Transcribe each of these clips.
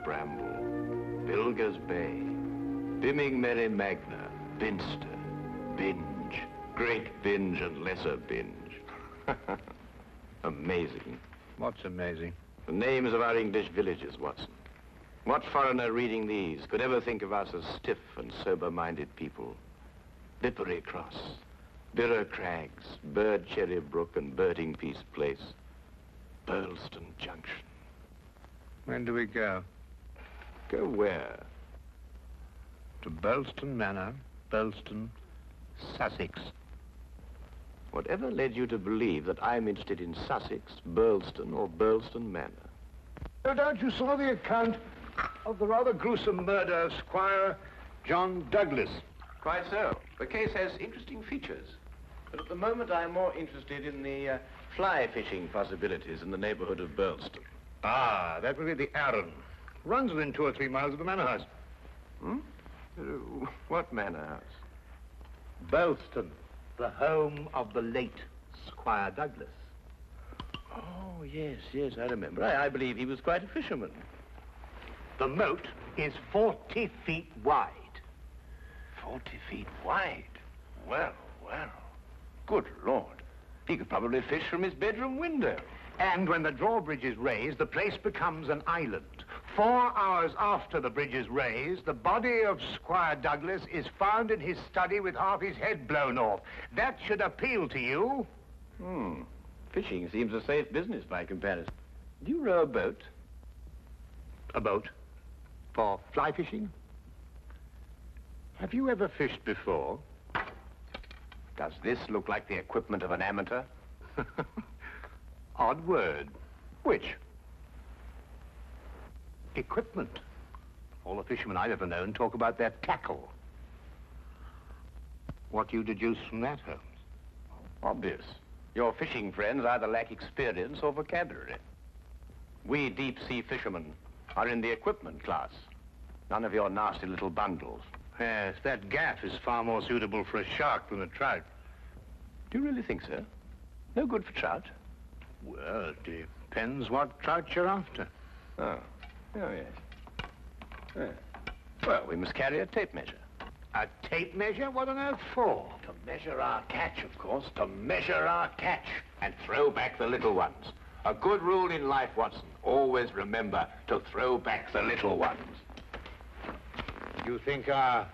Bramble, Bilger's Bay, Bimming Merry Magna, Binster, Binge, Great Binge and Lesser Binge. Amazing. What's amazing? The names of our English villages, Watson. What foreigner reading these could ever think of us as stiff and sober-minded people? Bippery Cross, Birrer Crags, Bird Cherry Brook and Birding Piece Place, Burlston Junction. When do we go? Go where? To Burlston Manor, Burlston, Sussex. Whatever led you to believe that I'm interested in Sussex, Burlston, or Burlston Manor? No doubt you saw the account of the rather gruesome murder of Squire John Douglas. Quite so. The case has interesting features. But at the moment, I'm more interested in the fly fishing possibilities in the neighborhood of Burlston. Ah, that would be the Arun. Runs within 2 or 3 miles of the manor house. Hmm? What manor house? Burlston, the home of the late Squire Douglas. Oh, yes, I remember. I believe he was quite a fisherman. The moat is 40 feet wide. 40 feet wide? Well. Good Lord. He could probably fish from his bedroom window. And when the drawbridge is raised, the place becomes an island. 4 hours after the bridge is raised, the body of Squire Douglas is found in his study with half his head blown off. That should appeal to you. Fishing seems a safe business by comparison. Do you row a boat? A boat? For fly fishing? Have you ever fished before? Does this look like the equipment of an amateur? Odd word. Which? Equipment. All the fishermen I've ever known talk about their tackle. What do you deduce from that, Holmes? Obvious. Your fishing friends either lack experience or vocabulary. We deep-sea fishermen are in the equipment class. None of your nasty little bundles. Yes, that gaff is far more suitable for a shark than a trout. Do you really think so? No good for trout? Well, it depends what trout you're after. Oh yes. Well, we must carry a tape measure. A tape measure? What on earth for? To measure our catch, of course. To measure our catch and throw back the little ones. A good rule in life, Watson. Always remember to throw back the little ones. You think our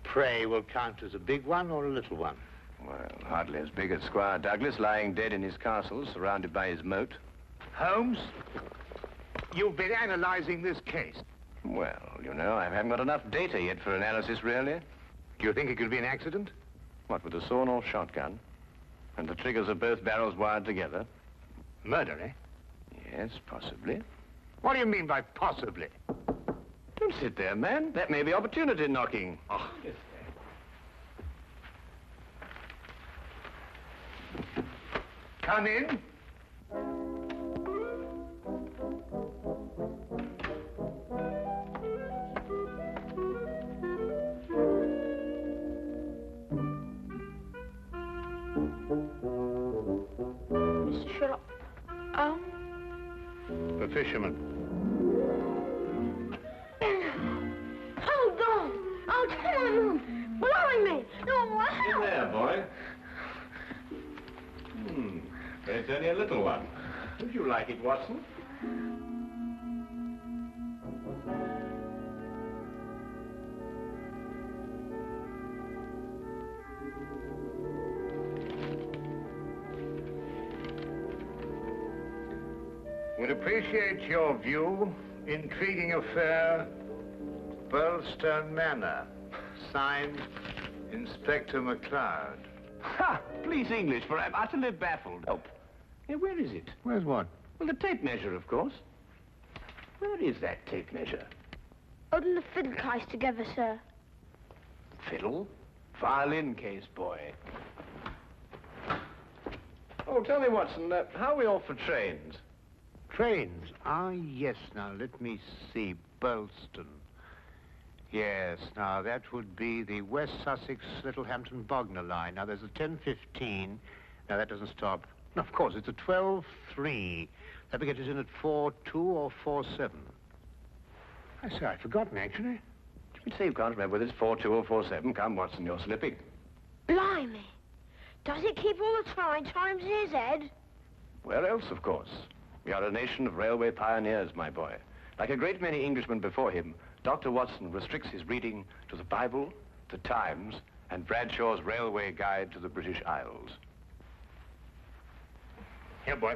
prey will count as a big one or a little one? Well, hardly as big as Squire Douglas lying dead in his castle, surrounded by his moat. Holmes, you've been analyzing this case. Well, you know, I haven't got enough data yet for analysis, really. Do you think it could be an accident? What, with a sawn-off shotgun? And the triggers of both barrels wired together? Murder, eh? Yes, possibly. What do you mean by possibly? Don't sit there, man. That may be opportunity knocking. Oh. Come in. Mr. Sherlock Holmes? The fisherman. Hold on! Oh, come on! Blowing me! No, wow! In there, boy. But it's only a little one. Would you like it, Watson? Would appreciate your view. Intriguing affair, Burlston Manor. Signed, Inspector MacLeod. Ha! Please, English, for I'm utterly baffled. Help. Yeah, where is it? Where's what? Well, the tape measure, of course. Where is that tape measure? Holding the fiddle case together, sir. Fiddle? Violin case, boy. Oh, tell me, Watson, how are we off for trains? Trains? Ah, yes. Now, let me see. Burlston. Yes, now, that would be the West Sussex Littlehampton Bognor line. Now, there's a 10:15. Now, that doesn't stop. No, of course, it's a 12:3. That will get us in at 4:2 or 4:7. I say, I'd forgotten, actually. You say you can't remember whether it's 4-2 or 4-7. Come, Watson, you're slipping. Blimey. Does it keep all the times in his head? Where else, of course? We are a nation of railway pioneers, my boy. Like a great many Englishmen before him, Dr. Watson restricts his reading to the Bible, the Times, and Bradshaw's Railway Guide to the British Isles. Here, boy.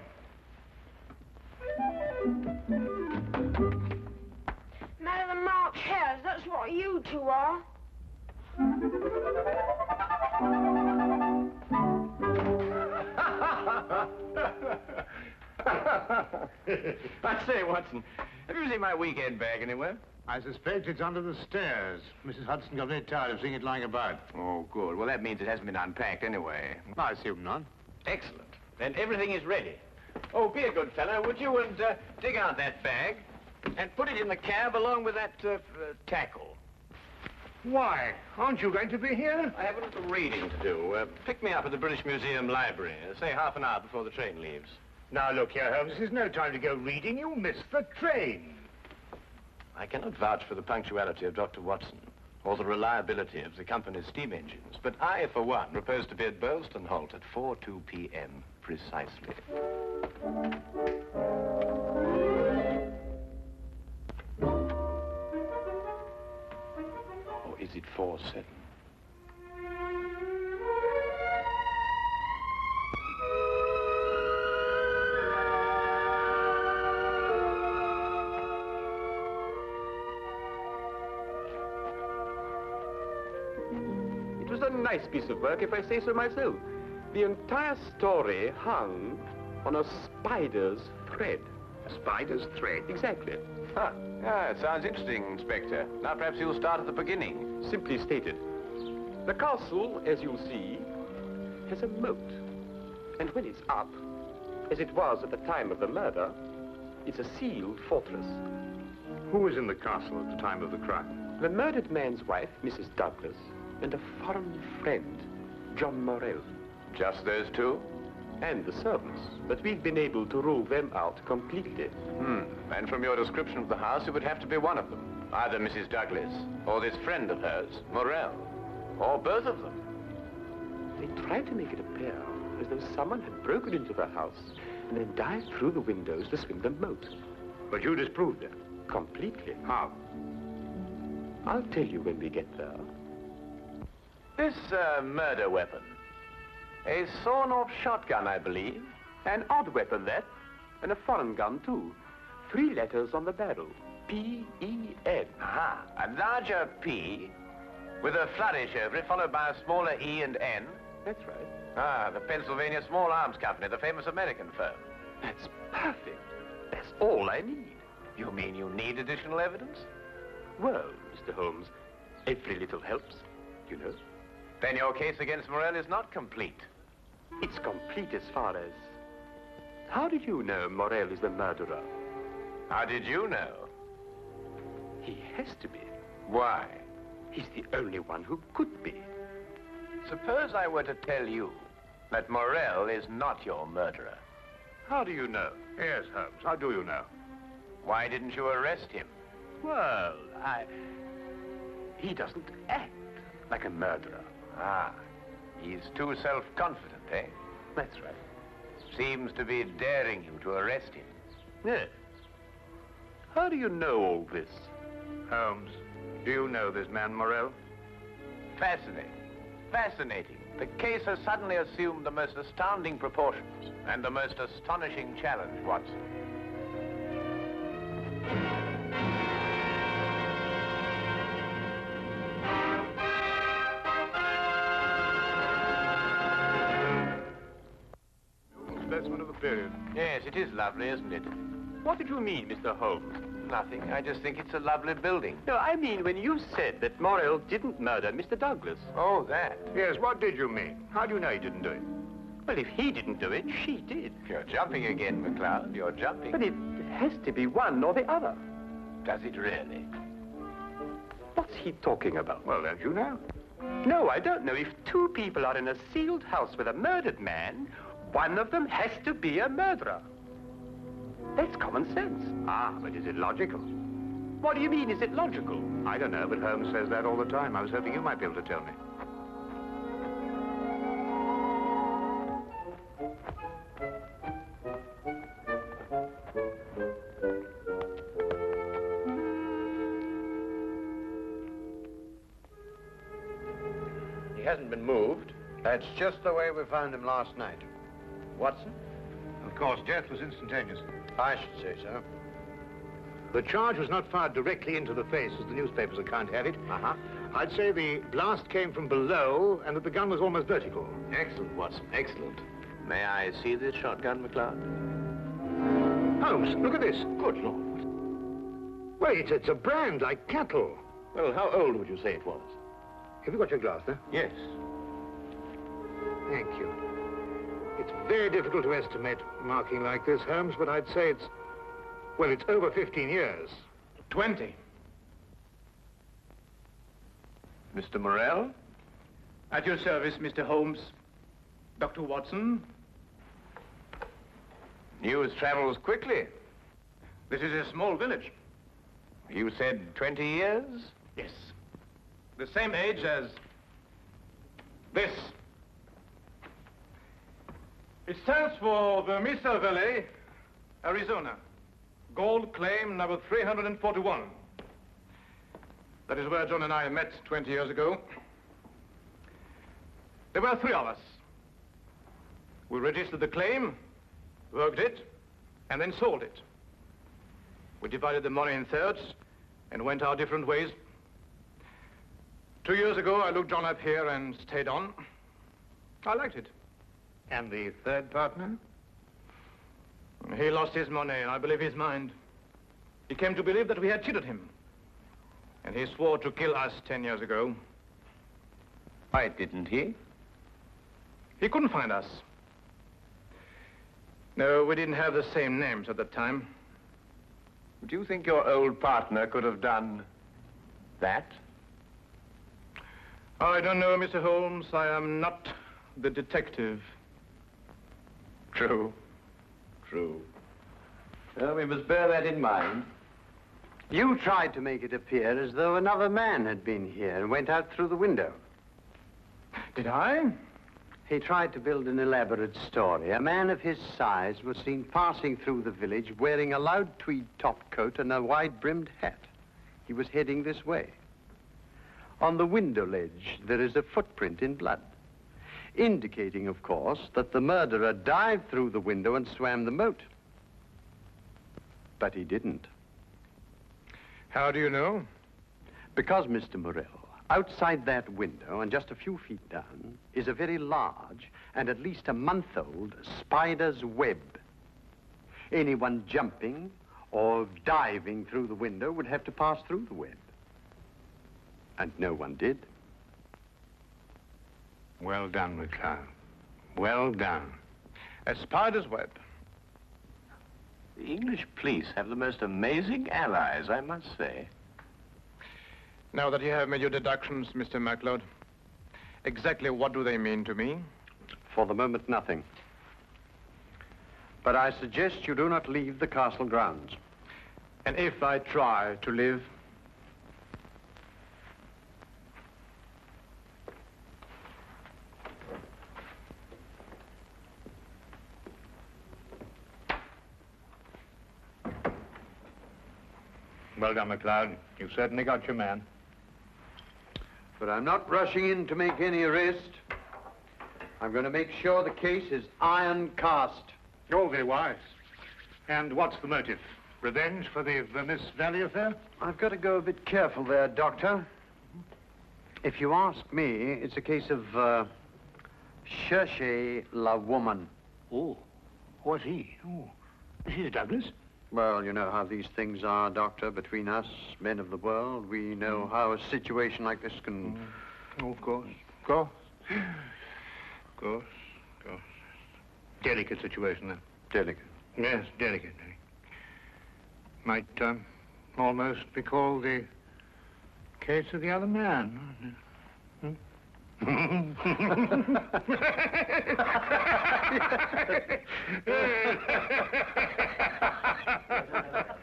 Man of the March Hares, that's what you two are. I say, Watson, have you seen my weekend bag anywhere? I suspect it's under the stairs. Mrs. Hudson got very tired of seeing it lying about. Oh, good. Well, that means it hasn't been unpacked anyway. I assume not. Excellent. Then everything is ready. Oh, be a good fellow, would you, and dig out that bag and put it in the cab along with that tackle. Why? Aren't you going to be here? I have a little reading to do. Pick me up at the British Museum Library, say half an hour before the train leaves. Now, look here, Holmes. This is no time to go reading. You missed the train. I cannot vouch for the punctuality of Dr. Watson or the reliability of the company's steam engines, but I, for one, propose to be at Boylston Halt at 4:02 p.m. precisely. Or is it 4:07? It was a nice piece of work, if I say so myself. The entire story hung on a spider's thread. A spider's thread? Exactly. Huh. Yeah, it sounds interesting, Inspector. Now perhaps you'll start at the beginning. Simply stated, the castle, as you'll see, has a moat. And when it's up, as it was at the time of the murder, it's a sealed fortress. Who was in the castle at the time of the crime? The murdered man's wife, Mrs. Douglas, and a foreign friend, John Morell. Just those two? And the servants, but we've been able to rule them out completely. And from your description of the house, it would have to be one of them. Either Mrs. Douglas, or this friend of hers, Morell, or both of them. They tried to make it appear as though someone had broken into the house and then dived through the windows to swim the moat. But you disproved it. Completely. How? I'll tell you when we get there. This murder weapon. A sawn-off shotgun, I believe. An odd weapon, that. And a foreign gun, too. 3 letters on the barrel. P-E-N. Aha. A larger P with a flourish over it, followed by a smaller E and N. That's right. Ah, the Pennsylvania Small Arms Company, the famous American firm. That's perfect. That's all I need. You mean you need additional evidence? Well, Mr. Holmes, every little helps, you know. Then your case against Morell is not complete. It's complete as far as... How did you know Morell is the murderer? How did you know? He has to be. Why? He's the only one who could be. Suppose I were to tell you that Morell is not your murderer. How do you know? Yes, Holmes. How do you know? Why didn't you arrest him? Well, He doesn't act like a murderer. Ah, he's too self-confident, eh? That's right. Seems to be daring you to arrest him. Yes. How do you know all this? Holmes, do you know this man Morell? Fascinating. Fascinating. The case has suddenly assumed the most astounding proportions and the most astonishing challenge, Watson. Specimen of the period. Yes, it is lovely, isn't it? What did you mean, Mr. Holmes? Nothing. I just think it's a lovely building. No, I mean when you said that Morell didn't murder Mr. Douglas. Oh, that. Yes, what did you mean? How do you know he didn't do it? Well, if he didn't do it, she did. You're jumping again, McCloud. You're jumping. But it has to be one or the other. Does it really? What's he talking about? Well, don't you know? No, I don't know. If 2 people are in a sealed house with a murdered man, one of them has to be a murderer. That's common sense. Ah, but is it logical? What do you mean? Is it logical? I don't know, but Holmes says that all the time. I was hoping you might be able to tell me. He hasn't been moved. That's just the way we found him last night. Watson? Of course, death was instantaneous. I should say so. The charge was not fired directly into the face, as the newspapers account have it. Uh-huh. I'd say the blast came from below and that the gun was almost vertical. Excellent, Watson, excellent. May I see this shotgun, McLeod? Holmes, look at this. Good Lord. Well, it's a brand like cattle. Well, how old would you say it was? Have you got your glass there? Yes. Thank you. It's very difficult to estimate marking like this, Holmes, but I'd say it's over 15 years. 20. Mr. Morrell? At your service, Mr. Holmes. Dr. Watson. News travels quickly. This is a small village. You said 20 years? Yes. The same age as this. It stands for the Mesa Valley, Arizona. Gold claim number 341. That is where John and I met 20 years ago. There were 3 of us. We registered the claim, worked it, and then sold it. We divided the money in thirds and went our different ways. 2 years ago, I looked John up here and stayed on. I liked it. And the third partner? He lost his money, and I believe his mind. He came to believe that we had cheated him. And he swore to kill us 10 years ago. Why didn't he? He couldn't find us. No, we didn't have the same names at the time. Do you think your old partner could have done that? I don't know, Mr. Holmes. I am not the detective. True. True. Well, we must bear that in mind. You tried to make it appear as though another man had been here and went out through the window. Did I? He tried to build an elaborate story. A man of his size was seen passing through the village wearing a loud tweed topcoat and a wide-brimmed hat. He was heading this way. On the window ledge, there is a footprint in blood, indicating, of course, that the murderer dived through the window and swam the moat. But he didn't. How do you know? Because, Mr. Morrell, outside that window and just a few feet down is a very large and at least a month-old spider's web. Anyone jumping or diving through the window would have to pass through the web. And no one did. Well done, McLeod. Well done. A spider's web. The English police have the most amazing allies, I must say. Now that you have made your deductions, Mr. MacLeod, exactly what do they mean to me? For the moment, nothing. But I suggest you do not leave the castle grounds. And if I try to live? Well done, McLeod. You've certainly got your man. But I'm not rushing in to make any arrest. I'm going to make sure the case is iron cast. Oh, very wise. And what's the motive? Revenge for the Vermis Valley affair? I've got to go a bit careful there, Doctor. If you ask me, it's a case of, cherchez la woman. Oh, what's he? Oh, is he Douglas? Well, you know how these things are, Doctor, between us, men of the world. We know how a situation like this can... Oh, of course. Of course. Of course. Of course. Delicate situation, then. Delicate. Yes, delicate. Might almost be called the case of the other man.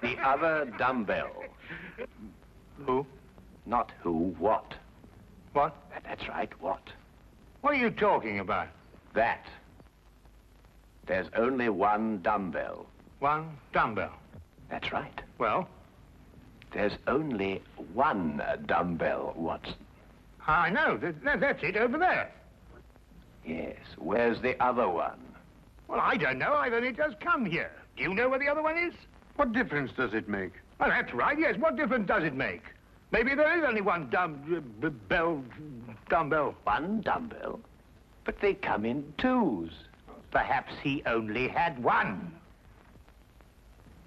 The other dumbbell. Not who, what. What? That's right, what? What are you talking about? That. There's only one dumbbell. One dumbbell. That's right. Well, There's only one dumbbell, Watson. I know. That's it over there. Yes, where's the other one? Well, I don't know. I've only just come here. Do you know where the other one is? What difference does it make? Well, that's right, yes. What difference does it make? Maybe there is only one dumbbell. One dumbbell? But they come in twos. Perhaps he only had one.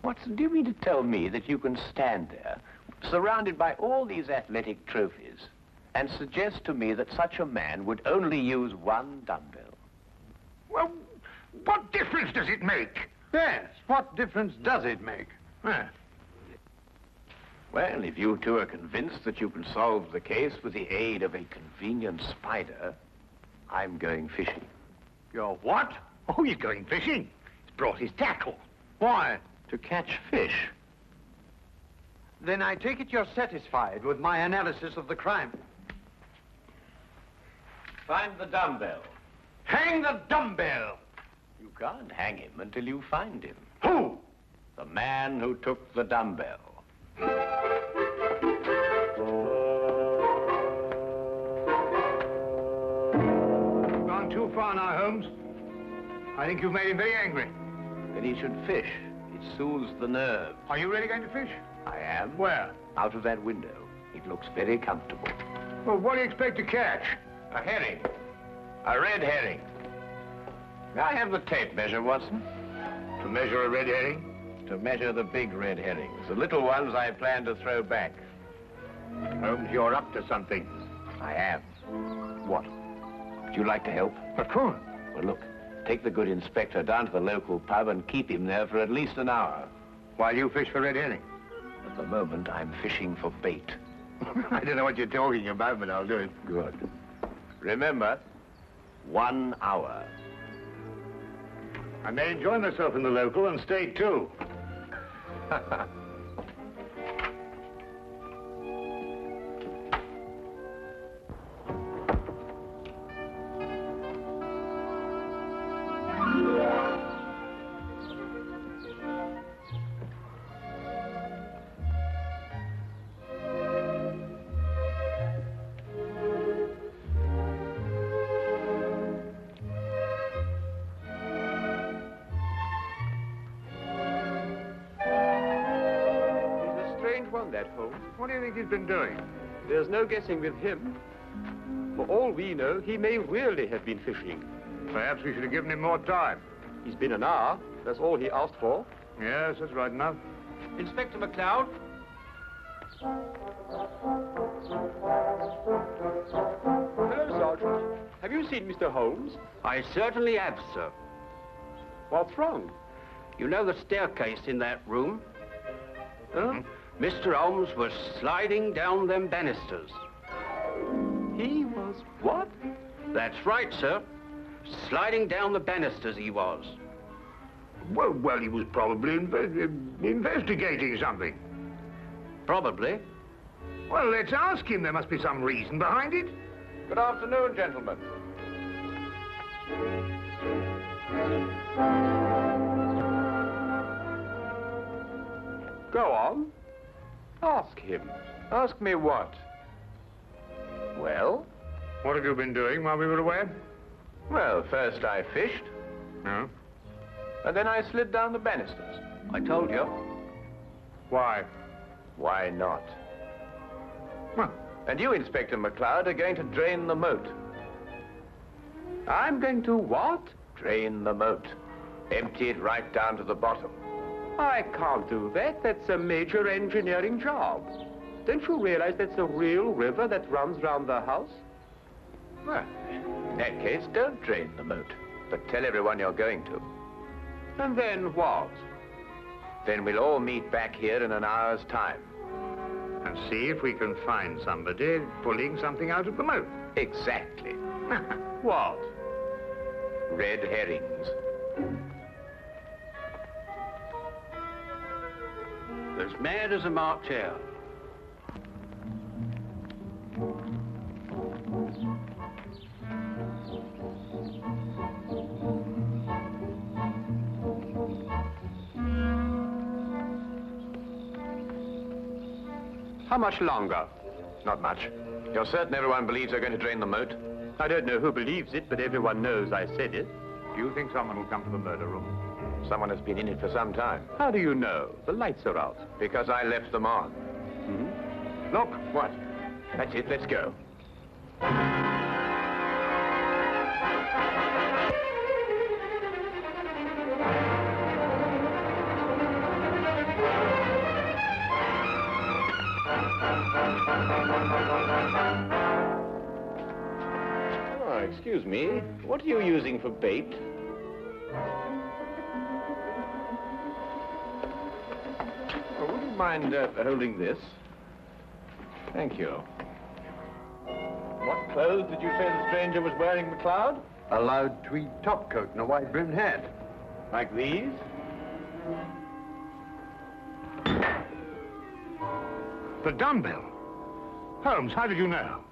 Watson, do you mean to tell me that you can stand there, surrounded by all these athletic trophies, and suggest to me that such a man would only use one dumbbell? Well, what difference does it make? Yes, what difference does it make? Huh. Well, if you two are convinced that you can solve the case with the aid of a convenient spider, I'm going fishing. You're what? Oh, he's going fishing. He's brought his tackle. Why? To catch fish. Then I take it you're satisfied with my analysis of the crime. Find the dumbbell. Hang the dumbbell. You can't hang him until you find him. Who? The man who took the dumbbell. You've gone too far now, Holmes. I think you've made him very angry. Then he should fish. It soothes the nerves. Are you really going to fish? I am. Where? Out of that window. It looks very comfortable. Well, what do you expect to catch? A herring. A red herring. May I have the tape measure, Watson? To measure a red herring? To measure the big red herrings. The little ones I plan to throw back. Holmes, you're up to something. I am. What? Would you like to help? Of course. Well, look. Take the good inspector down to the local pub and keep him there for at least an hour. While you fish for red herring? At the moment, I'm fishing for bait. I don't know what you're talking about, but I'll do it. Good. Remember, 1 hour. I may enjoy myself in the local and stay too. That Holmes. What do you think he's been doing? There's no guessing with him. For all we know, he may really have been fishing. Perhaps we should have given him more time. He's been an hour. That's all he asked for. Yes, that's right enough. Inspector McLeod? Hello, Sergeant. Have you seen Mr. Holmes? I certainly have, sir. What's wrong? You know the staircase in that room? Huh? Mr. Holmes was sliding down them banisters. He was what? That's right, sir. Sliding down the banisters he was. Well, he was probably investigating something. Probably. Well, let's ask him. There must be some reason behind it. Good afternoon, gentlemen. Go on. Ask him. Ask me what? Well? What have you been doing while we were away? Well, first I fished, No. and then I slid down the banisters. I told you. Why? Why not? Well, And you, Inspector McLeod, are going to drain the moat. I'm going to what? Drain the moat. Empty it right down to the bottom. I can't do that. That's a major engineering job. Don't you realize that's a real river that runs round the house? Well, in that case, don't drain the moat, but tell everyone you're going to. And then what? Then we'll all meet back here in an hour's time. and see if we can find somebody pulling something out of the moat. Exactly. What? Red herrings. As mad as a March hare. How much longer? Not much. You're certain everyone believes they're going to drain the moat? I don't know who believes it, but everyone knows I said it. Do you think someone will come to the murder room? Someone has been in it for some time. How do you know? The lights are out. Because I left them on. Look. What? That's it, let's go. Oh, excuse me. What are you using for bait? Oh, would you mind holding this? Thank you. What clothes did you say the stranger was wearing, McLeod? A loud tweed topcoat and a wide-brimmed hat. Like these? The dumbbell. Holmes, how did you know?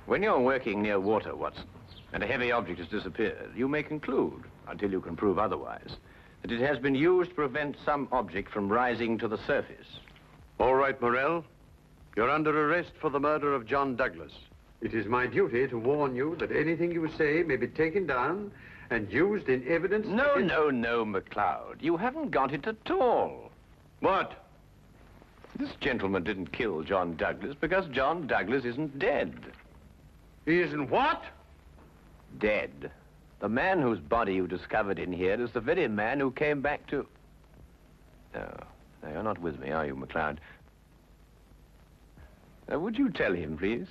When you're working near water, Watson, and a heavy object has disappeared, you may conclude, until you can prove otherwise, that it has been used to prevent some object from rising to the surface. All right, Morell. You're under arrest for the murder of John Douglas. It is my duty to warn you that anything you say may be taken down and used in evidence... No, McLeod. You haven't got it at all. What? This gentleman didn't kill John Douglas because John Douglas isn't dead. He isn't what? Dead. The man whose body you discovered in here is the very man who came back to... No, you're not with me, are you, McLeod? Would you tell him, please?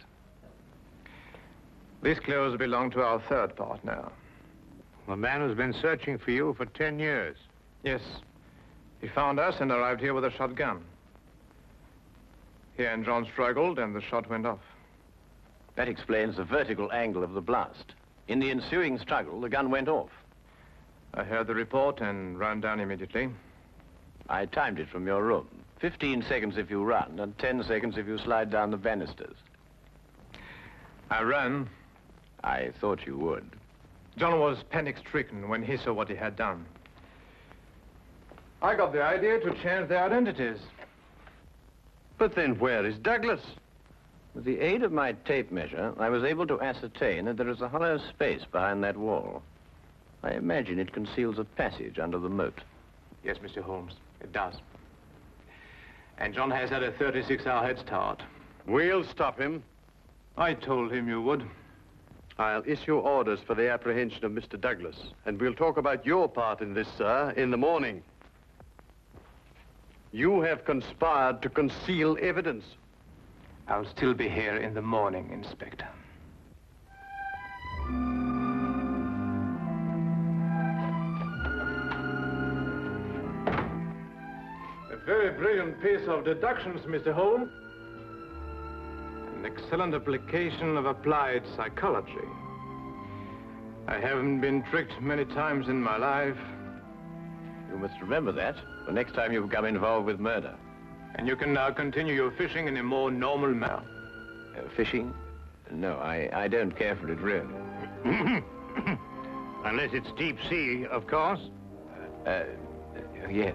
These clothes belong to our third partner. The man who's been searching for you for 10 years. Yes. He found us and arrived here with a shotgun. He and John struggled, and the shot went off. That explains the vertical angle of the blast. In the ensuing struggle, the gun went off. I heard the report and ran down immediately. I timed it from your room. 15 seconds if you run, and 10 seconds if you slide down the banisters. I ran. I thought you would. John was panic-stricken when he saw what he had done. I got the idea to change their identities. But then where is Douglas? With the aid of my tape measure, I was able to ascertain that there is a hollow space behind that wall. I imagine it conceals a passage under the moat. Yes, Mr. Holmes, it does. And John has had a 36-hour head start. We'll stop him. I told him you would. I'll issue orders for the apprehension of Mr. Douglas, and we'll talk about your part in this, sir, in the morning. You have conspired to conceal evidence. I'll still be here in the morning, Inspector. A very brilliant piece of deductions, Mr. Holmes. An excellent application of applied psychology. I haven't been tricked many times in my life. You must remember that the next time you become involved with murder. And you can now continue your fishing in a more normal manner. Fishing? No, I don't care for it, really. Unless it's deep sea, of course. Yes.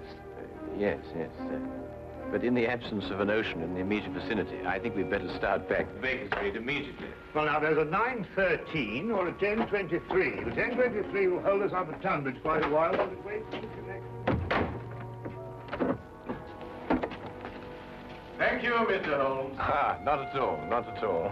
But in the absence of an ocean in the immediate vicinity, I think we'd better start back to Baker Street immediately. Well, now, there's a 9:13 or a 10:23. The 10:23 will hold us up at Tunbridge quite a while. Will it wait? Thank you, Mr. Holmes. Not at all.